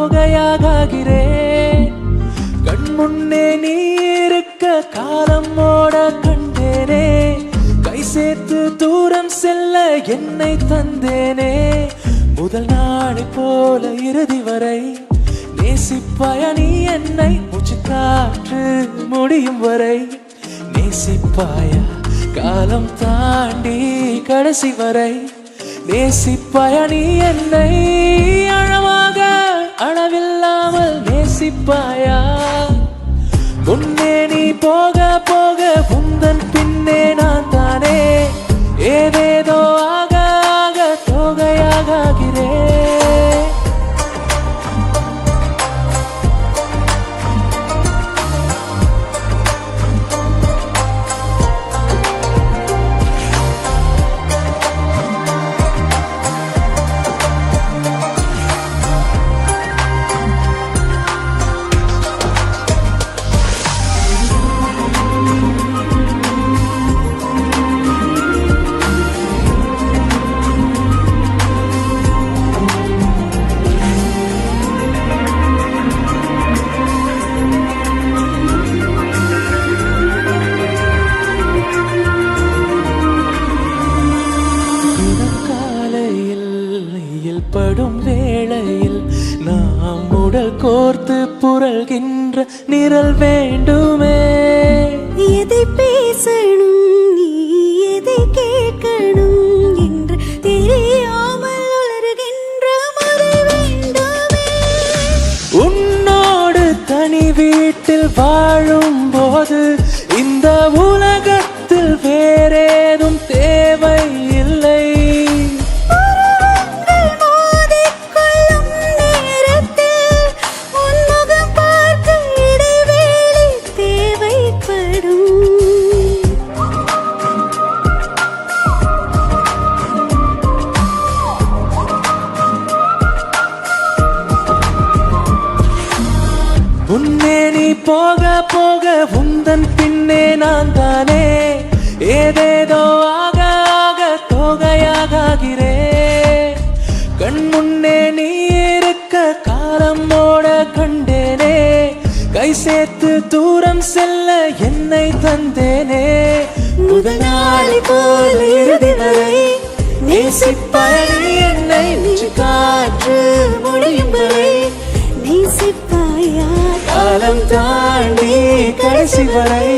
தோகையாகிறேன். கண் முன்னே நீ இருக்க காலம் ஓட கண்டேனே. கை சேர்த்து தூரம் செல்ல என்னை தந்தேனே. முதல் நாளை போல இறுதி வரை நேசிப்பாயா நீ என்னை? மூச்சு காற்று முடியும் வரை நேசிப்பாயா? காலம் தாண்டி கடைசி வரை நேசிப்பாயா நீ என்னை? அழவாக அளவில்லாமல் நேசிப்பாயா? முன்னே நீ போக போக உந்தன் பின்னே நான் தானே. ஏதேதோ ஆக ஆக தோகையாகிறேன். படும் வேளையில் நாம் உடல் கோர்த்து புரள்கின்ற நிரல் வேண்டுமே. எதை பேசணும் நீ எதை கேட்கணும் என்று தெரியாமல் உளறுகின்ற முறை வேண்டுமே. உன்னோடு தனி வீட்டில் வாழும் போது இந்த உலகத்தில் வேறேதும் தேவை இல்லை. முன்னே நீ போக போக உந்தன் பின்னே நான் தானே. ஏதேதோ ஆக ஆக தோகையாகிறேன். கண் முன்னே நீ இருக்க காலம் ஓட கண்டேனே. கை சேர்த்து தூரம் செல்ல என்னை தந்தேனே. முதல் நாளை போல இறுதி வரை நேசிப்பாயா நீ என்னை? மூச்சு காற்று முடியும் வரை நேசிப்பாயா? காலம் தாண்டி கடைசி வரை